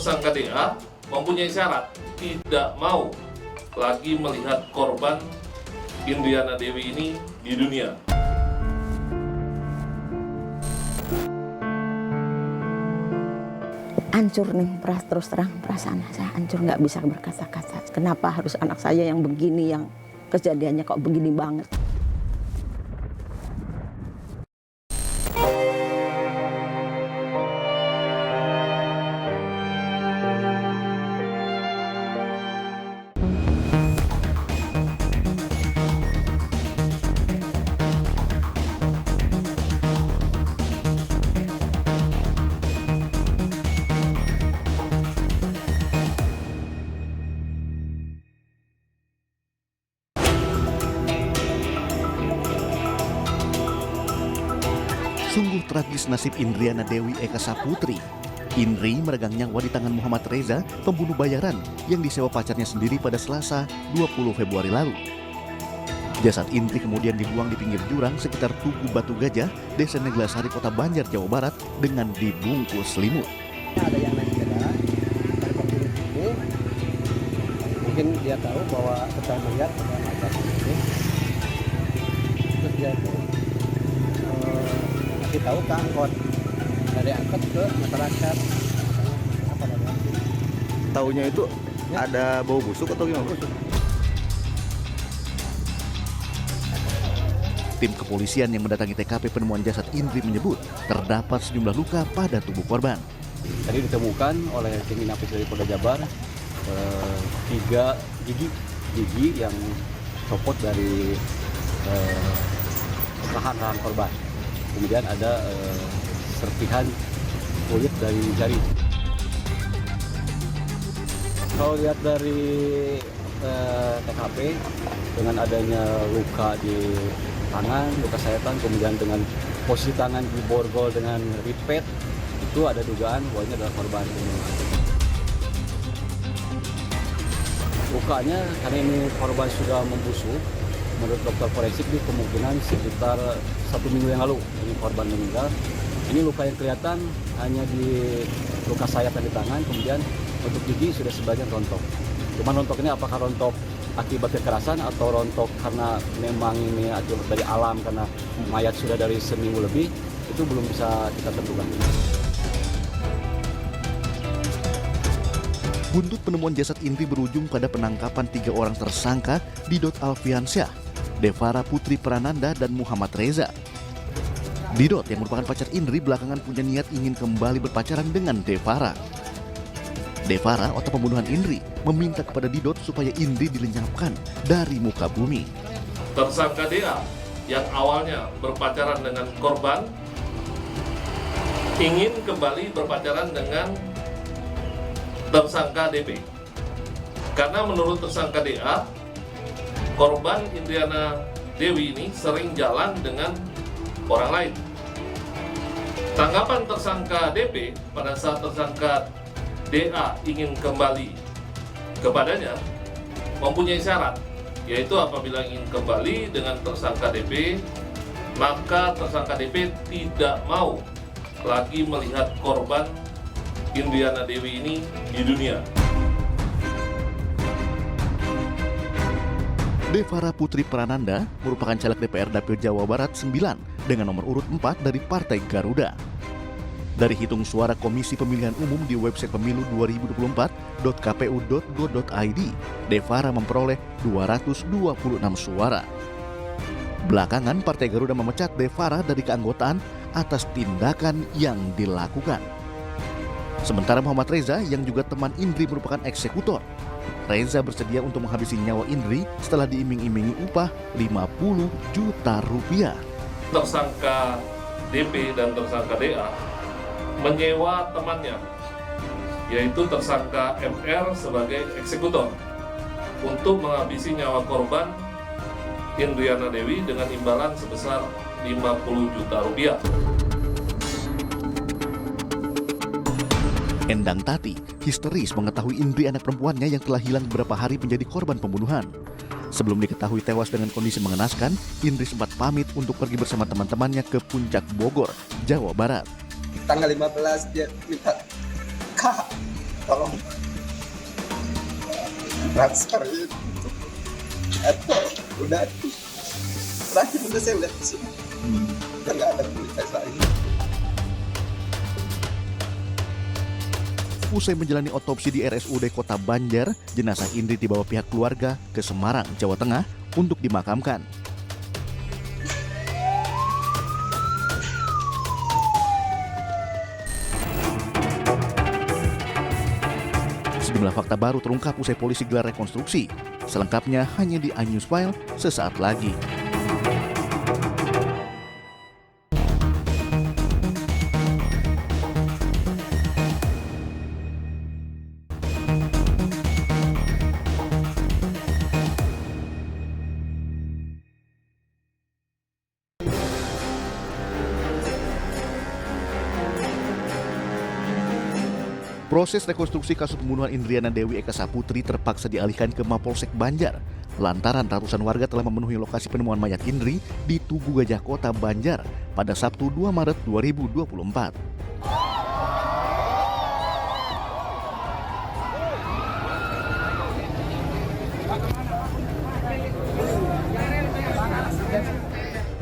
tersangka DA mempunyai syarat tidak mau lagi melihat korban Indriana Dewi ini di dunia. Hancur nih, terus terang perasaan saya hancur, nggak bisa berkata-kata. Kenapa harus anak saya yang begini, yang kejadiannya kok begini banget. Sungguh tragis nasib Indriana Dewi Eka Saputri. Indri meregang nyawa di tangan Muhammad Reza, pembunuh bayaran yang disewa pacarnya sendiri pada Selasa 20 Februari lalu. Jasad Indri kemudian dibuang di pinggir jurang sekitar Tugu Batu Gajah, Desa Neglasari, Kota Banjar, Jawa Barat dengan dibungkus selimut. Ada yang naik sepeda dari pemilik itu, mungkin dia tahu bahwa kita melihat ada itu, terus dia itu ngasih tahu ke angkot, dari angkot ke masyarakat. Apa namanya? Taunya itu ya, ada bau busuk atau gimana? Busuk. Tim kepolisian yang mendatangi TKP penemuan jasad Indri menyebut terdapat sejumlah luka pada tubuh korban. Tadi ditemukan oleh tim Inafis dari Polda Jabar 3 gigi yang copot dari rahan-rahan korban. Kemudian ada serpihan kulit dari jari. Kalau lihat dari TKP dengan adanya luka di tangan, luka sayatan, kemudian dengan posisi tangan di borgol dengan ripet, itu ada dugaan bahwa ini adalah korban pembunuhan. Lukanya karena ini korban sudah membusuk, menurut dokter forensik ini kemungkinan sekitar 1 minggu yang lalu ini korban meninggal. Ini luka yang kelihatan hanya di luka sayatan di tangan, kemudian untuk gigi sudah sebagian rontok. Cuma rontok ini apakah rontok akibat kekerasan atau rontok karena memang ini akibat dari alam karena mayat sudah dari seminggu lebih, itu belum bisa kita tentukan. Buntut penemuan jasad Indri berujung pada penangkapan 3 orang tersangka, Didot Alfiansyah, Devara Putri Prananda, dan Muhammad Reza. Didot yang merupakan pacar Indri belakangan punya niat ingin kembali berpacaran dengan Devara. Devara, otak pembunuhan Indri, meminta kepada Didot supaya Indri dilenyapkan dari muka bumi. Tersangka DA yang awalnya berpacaran dengan korban ingin kembali berpacaran dengan tersangka DP. Karena menurut tersangka DA, korban Indriana Dewi ini sering jalan dengan orang lain. Tanggapan tersangka DP pada saat tersangka DA ingin kembali kepadanya mempunyai syarat, yaitu apabila ingin kembali dengan tersangka DP, maka tersangka DP tidak mau lagi melihat korban Indriana Dewi ini di dunia. Devara Putri Prananda merupakan caleg DPR Dapil Jawa Barat 9 dengan nomor urut 4 dari Partai Garuda. Dari hitung suara Komisi Pemilihan Umum di website pemilu 2024.kpu.go.id, Devara memperoleh 226 suara. Belakangan Partai Garuda memecat Devara dari keanggotaan atas tindakan yang dilakukan. Sementara Muhammad Reza yang juga teman Indri merupakan eksekutor. Reza bersedia untuk menghabisi nyawa Indri setelah diiming-imingi upah 50 juta rupiah. Tersangka DP dan tersangka DA menyewa temannya, yaitu tersangka MR sebagai eksekutor, untuk menghabisi nyawa korban Indriana Dewi dengan imbalan sebesar 50 juta rupiah. Endang Tati histeris mengetahui Indri, anak perempuannya yang telah hilang beberapa hari, menjadi korban pembunuhan. Sebelum diketahui tewas dengan kondisi mengenaskan, Indri sempat pamit untuk pergi bersama teman-temannya ke Puncak Bogor, Jawa Barat. Tanggal 15 dia minta, "Kak, tolong transfer itu atau udah terakhir udah saya lihat di sini udah nggak ada kualitas lagi. Usai menjalani otopsi di RSUD Kota Banjar, jenazah Indri dibawa pihak keluarga ke Semarang, Jawa Tengah untuk dimakamkan. Sejumlah fakta baru terungkap usai polisi gelar rekonstruksi. Selengkapnya hanya di iNews File sesaat lagi. Proses rekonstruksi kasus pembunuhan Indriana Dewi Eka Saputri terpaksa dialihkan ke Mapolsek Banjar lantaran ratusan warga telah memenuhi lokasi penemuan mayat Indri di Tugu Gajah Kota Banjar pada Sabtu 2 Maret 2024.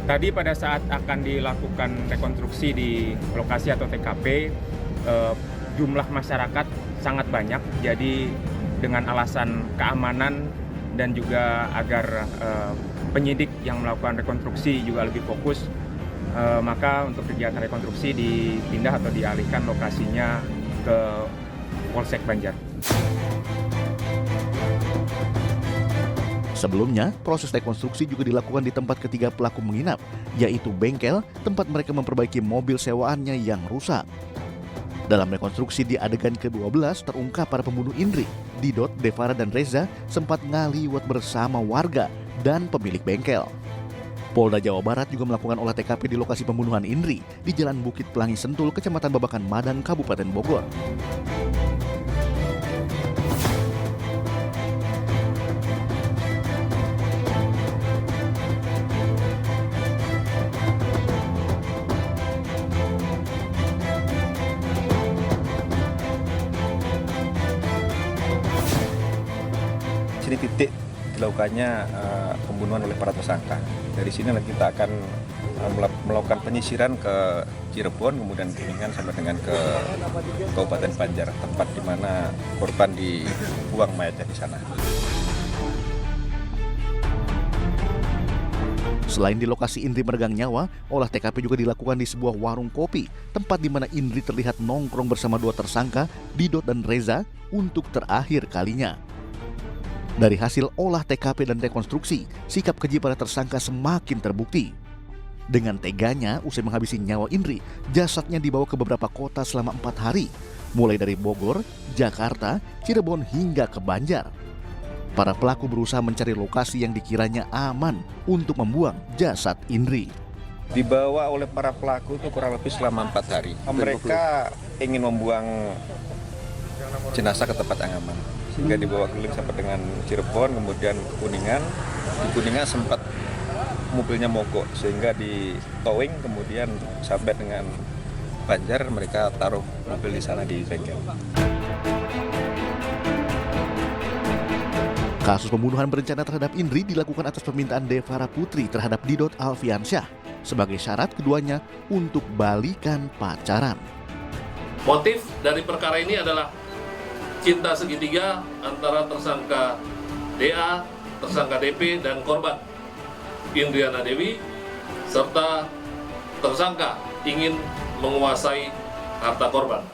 Tadi pada saat akan dilakukan rekonstruksi di lokasi atau TKP, jumlah masyarakat sangat banyak, jadi dengan alasan keamanan dan juga agar penyidik yang melakukan rekonstruksi juga lebih fokus, maka untuk kegiatan rekonstruksi dipindah atau dialihkan lokasinya ke Polsek Banjar. Sebelumnya, proses rekonstruksi juga dilakukan di tempat ketiga pelaku menginap, yaitu bengkel, tempat mereka memperbaiki mobil sewaannya yang rusak. Dalam rekonstruksi di adegan ke-12 terungkap para pembunuh Indri, Didot, Devara, dan Reza sempat ngaliwat bersama warga dan pemilik bengkel. Polda Jawa Barat juga melakukan olah TKP di lokasi pembunuhan Indri di Jalan Bukit Pelangi Sentul, Kecamatan Babakan Madang, Kabupaten Bogor. Ini titik dilakukannya pembunuhan oleh para tersangka. Dari sini kita akan melakukan penyisiran ke Cirebon, kemudian Kuningan sampai dengan ke Kabupaten Banjar, tempat di mana korban dibuang mayatnya di sana. Selain di lokasi Indri meregang nyawa, olah TKP juga dilakukan di sebuah warung kopi, tempat di mana Indri terlihat nongkrong bersama dua tersangka, Didot dan Reza, untuk terakhir kalinya. Dari hasil olah TKP dan rekonstruksi, sikap keji para tersangka semakin terbukti. Dengan teganya, usai menghabisi nyawa Indri, jasadnya dibawa ke beberapa kota selama 4 hari, mulai dari Bogor, Jakarta, Cirebon hingga ke Banjar. Para pelaku berusaha mencari lokasi yang dikiranya aman untuk membuang jasad Indri. Dibawa oleh para pelaku itu kurang lebih selama 4 hari. Mereka ingin membuang jenazah ke tempat yang aman, sehingga dibawa keliling sampai dengan Cirebon, kemudian Kuningan. Di Kuningan sempat mobilnya mogok, sehingga di towing, kemudian sampai dengan Banjar, mereka taruh mobil di sana di bengkel. Kasus pembunuhan berencana terhadap Indri dilakukan atas permintaan Devara Putri terhadap Didot Alfiansyah sebagai syarat keduanya untuk balikan pacaran. Motif dari perkara ini adalah cinta segitiga antara tersangka DA, tersangka DP, dan korban Indriana Dewi, serta tersangka ingin menguasai harta korban.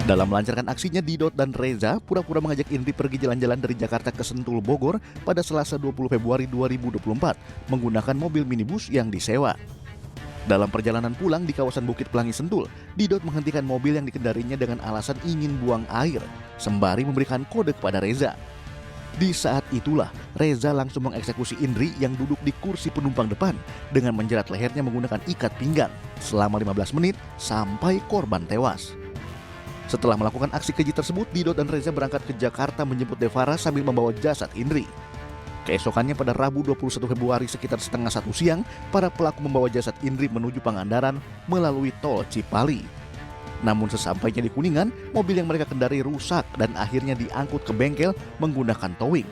Dalam melancarkan aksinya, Didot dan Reza pura-pura mengajak Indri pergi jalan-jalan dari Jakarta ke Sentul, Bogor pada Selasa 20 Februari 2024 menggunakan mobil minibus yang disewa. Dalam perjalanan pulang di kawasan Bukit Pelangi Sentul, Didot menghentikan mobil yang dikendarinya dengan alasan ingin buang air, sembari memberikan kode kepada Reza. Di saat itulah, Reza langsung mengeksekusi Indri yang duduk di kursi penumpang depan dengan menjerat lehernya menggunakan ikat pinggang selama 15 menit sampai korban tewas. Setelah melakukan aksi keji tersebut, Didot dan Reza berangkat ke Jakarta menjemput Devara sambil membawa jasad Indri. Keesokannya pada Rabu 21 Februari sekitar setengah 1 siang, para pelaku membawa jasad Indri menuju Pangandaran melalui tol Cipali. Namun sesampainya di Kuningan, mobil yang mereka kendari rusak dan akhirnya diangkut ke bengkel menggunakan towing.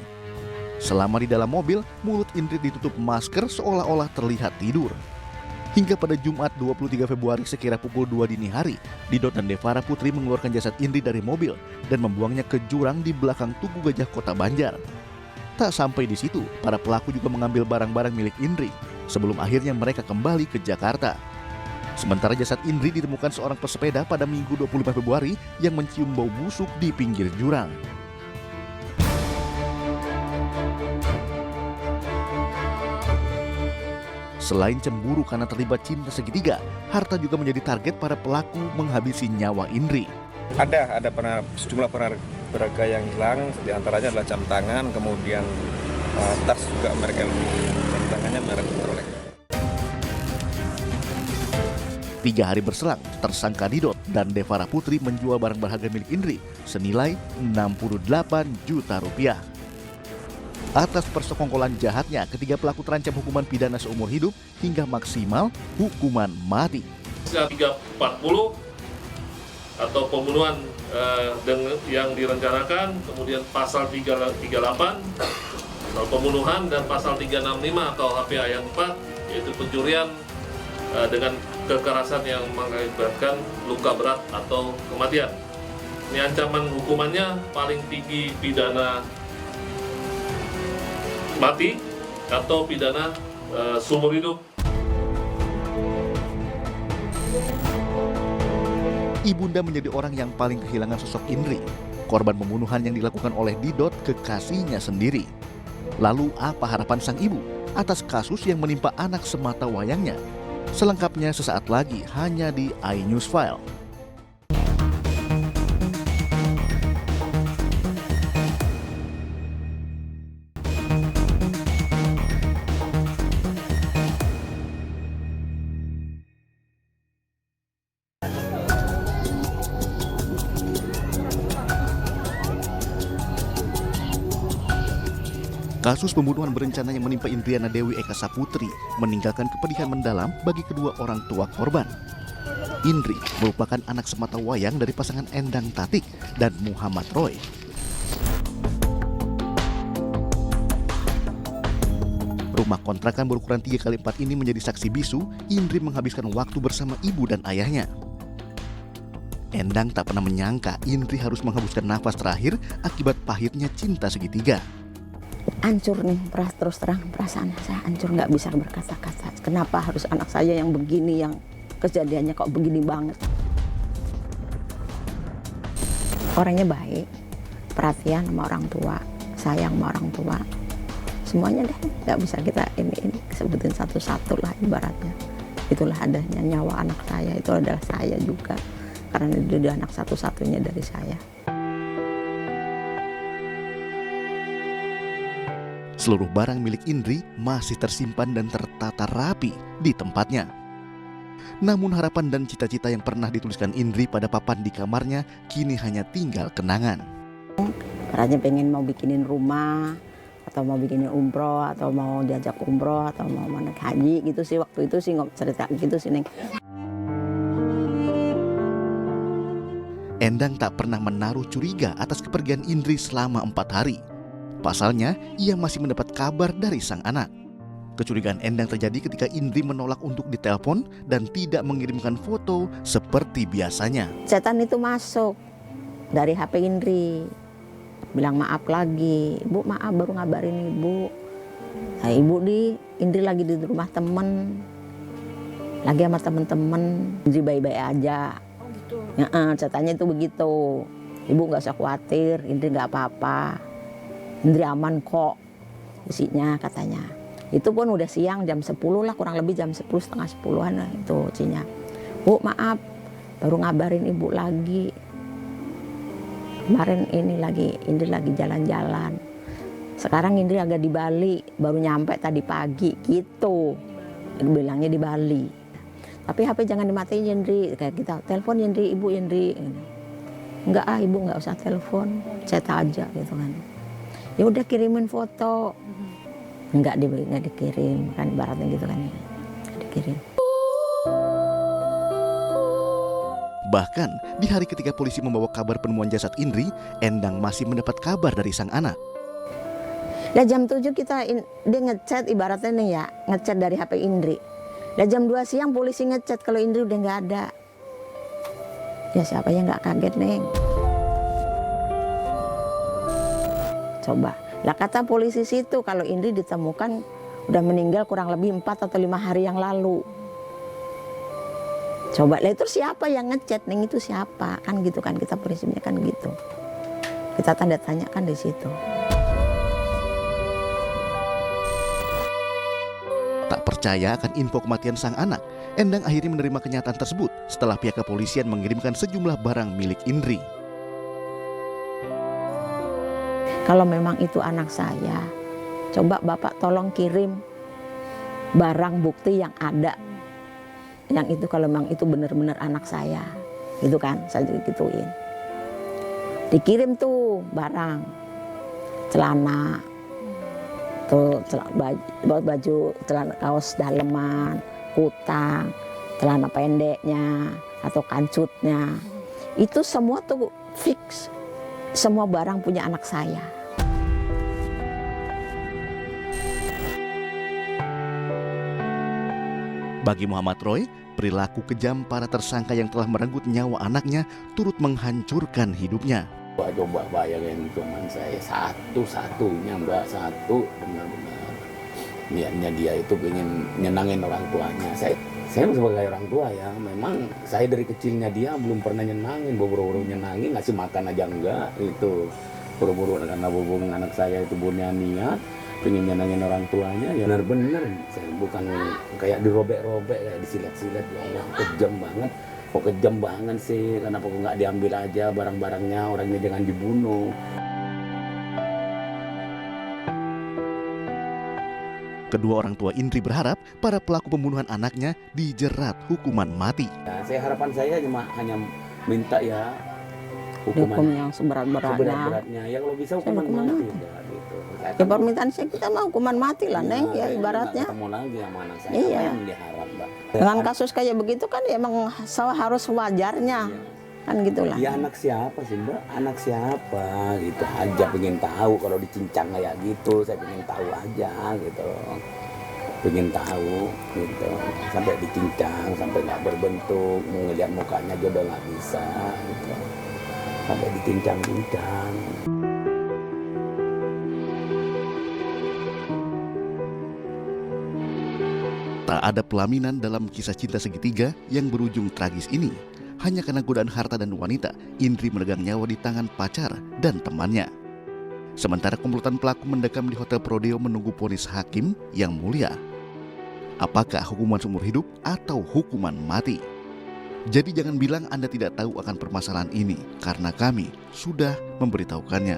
Selama di dalam mobil, mulut Indri ditutup masker seolah-olah terlihat tidur. Hingga pada Jumat 23 Februari sekira pukul 2 dini hari, Didot dan Devara Putri mengeluarkan jasad Indri dari mobil dan membuangnya ke jurang di belakang Tugu Gajah Kota Banjar. Tak sampai di situ, para pelaku juga mengambil barang-barang milik Indri sebelum akhirnya mereka kembali ke Jakarta. Sementara jasad Indri ditemukan seorang pesepeda pada Minggu 25 Februari yang mencium bau busuk di pinggir jurang. Selain cemburu karena terlibat cinta segitiga, harta juga menjadi target para pelaku menghabisi nyawa Indri. Ada sejumlah berharga yang hilang, diantaranya adalah jam tangan, kemudian tas juga mereka jam tangannya mereka peroleh. 3 hari berselang, tersangka Didot dan Devara Putri menjual barang berharga milik Indri senilai 68 juta rupiah. Atas persekongkolan jahatnya, ketiga pelaku terancam hukuman pidana seumur hidup hingga maksimal hukuman mati. 340 atau pembunuhan yang direncanakan, kemudian pasal 338 pembunuhan dan pasal 365 KUHP ayat 4 yaitu pencurian dengan kekerasan yang mengakibatkan luka berat atau kematian. Ini ancaman hukumannya paling tinggi pidana mati atau pidana seumur hidup. Ibunda menjadi orang yang paling kehilangan sosok Indri, korban pembunuhan yang dilakukan oleh Didot kekasihnya sendiri. Lalu apa harapan sang ibu atas kasus yang menimpa anak semata wayangnya? Selengkapnya sesaat lagi hanya di iNews File. Kasus pembunuhan berencana yang menimpa Indriana Dewi Eka Saputri meninggalkan kepedihan mendalam bagi kedua orang tua korban. Indri merupakan anak semata wayang dari pasangan Endang Tatik dan Muhammad Roy. Rumah kontrakan berukuran 3x4 ini menjadi saksi bisu Indri menghabiskan waktu bersama ibu dan ayahnya. Endang tak pernah menyangka Indri harus menghembuskan nafas terakhir akibat pahitnya cinta segitiga. Hancur nih, terus terang perasaan saya hancur, nggak bisa berkata-kata. Kenapa harus anak saya yang begini, yang kejadiannya kok begini banget. Orangnya baik, perhatian sama orang tua, sayang sama orang tua. Semuanya deh, nggak bisa kita ini sebutin satu-satu lah ibaratnya. Itulah adanya nyawa anak saya, itu adalah saya juga. Karena dia anak satu-satunya dari saya. Seluruh barang milik Indri masih tersimpan dan tertata rapi di tempatnya. Namun harapan dan cita-cita yang pernah dituliskan Indri pada papan di kamarnya kini hanya tinggal kenangan. Katanya pengen mau bikinin rumah, atau mau bikinin umroh, atau mau diajak umroh, atau mau naik haji gitu sih. Waktu itu sih cerita gitu sih, Neng. Endang tak pernah menaruh curiga atas kepergian Indri selama 4 hari. Pasalnya, ia masih mendapat kabar dari sang anak. Kecurigaan Endang terjadi ketika Indri menolak untuk ditelepon dan tidak mengirimkan foto seperti biasanya. Setan itu masuk dari HP Indri, bilang maaf lagi, "Bu maaf baru ngabarin Ibu. Nah, Indri lagi di rumah temen, lagi sama temen-temen, Indri baik-baik aja." Oh gitu? Ya, setannya itu begitu. "Ibu nggak usah khawatir, Indri nggak apa-apa. Indri aman kok," isinya katanya. Itu pun udah siang jam 10 lah, kurang lebih jam 10, setengah 10-an lah itu isinya. "Bu maaf, baru ngabarin Ibu lagi. Kemarin Indri lagi jalan-jalan. Sekarang Indri agak di Bali, baru nyampe tadi pagi," gitu. Bilangnya di Bali. "Tapi HP jangan dimatiin Indri," kayak kita. "Telepon Indri, Ibu Indri." "Enggak Ibu nggak usah telepon, chat aja," gitu kan. "Ya udah kirimin foto." Nggak dikirim, kan ibaratnya gitu kan ya. Nggak dikirim. Bahkan di hari ketika polisi membawa kabar penemuan jasad Indri, Endang masih mendapat kabar dari sang anak. Nah jam 7 dia ngechat ibaratnya nih ya, ngechat dari HP Indri. Dan jam 2 siang polisi ngechat kalau Indri udah nggak ada. Ya siapa yang nggak kaget, Neng? Coba. Lah kata polisi situ kalau Indri ditemukan udah meninggal kurang lebih 4 atau 5 hari yang lalu. Coba, lah itu siapa yang ngechat, Neng? Itu siapa? Kan gitu kan, kita prinsipnya kan gitu. Kita tanda tanya kan di situ. Tak percaya akan info kematian sang anak, Endang akhirnya menerima kenyataan tersebut setelah pihak kepolisian mengirimkan sejumlah barang milik Indri. Kalau memang itu anak saya, coba Bapak tolong kirim barang bukti yang ada. Yang itu kalau memang itu benar-benar anak saya. Gitu kan, saya gituin. Dikirim tuh barang, celana, tuh baju, celana kaos daleman, kutang, celana pendeknya, atau kancutnya. Itu semua tuh fix. Semua barang punya anak saya. Bagi Muhammad Roy, perilaku kejam para tersangka yang telah merenggut nyawa anaknya turut menghancurkan hidupnya. Coba bayangin cuman saya satu-satunya Mbak, satu benar-benar niatnya dia itu ingin nyenangin orang tuanya. Saya sebagai orang tua ya, memang saya dari kecilnya dia belum pernah nyenangin, buru-buru nyenangin, ngasih makan aja enggak, itu buru-buru karena hubungan anak saya itu punya niat pengen nyenangin orang tuanya, ya benar-benar saya bukan kayak dirobek-robek, kayak disilet-silet, ya Allah kejam banget. Kok kejam banget sih, kenapa kok nggak diambil aja barang-barangnya, orangnya jangan dibunuh. Kedua orang tua Indri berharap para pelaku pembunuhan anaknya dijerat hukuman mati. Ya, harapan saya cuma hanya minta ya Hukum hukuman yang seberat-beratnya. Ya kalau bisa hukuman mati. Ya, gitu. Ya permintaan saya kita mau hukuman mati lah, Neng, ya ibaratnya. Ketemu lagi yang mana saya Iya. yang diharap, Mbak. Dengan kasus kayak begitu kan ya emang harus wajarnya. Kan gitulah. Ya anak siapa sih Mbak? Anak siapa gitu aja, pengen tahu kalau dicincang kayak gitu, saya pengen tahu aja gitu. Pengen tahu gitu, sampai dicincang, sampai nggak berbentuk, mau ngeliat mukanya aja udah nggak bisa gitu. Sampai dicincang-cincang. Tak ada pelaminan dalam kisah cinta segitiga yang berujung tragis ini. Hanya karena godaan harta dan wanita, Indri meregang nyawa di tangan pacar dan temannya. Sementara komplotan pelaku mendekam di Hotel Prodeo menunggu vonis hakim yang mulia. Apakah hukuman seumur hidup atau hukuman mati? Jadi jangan bilang Anda tidak tahu akan permasalahan ini, karena kami sudah memberitahukannya.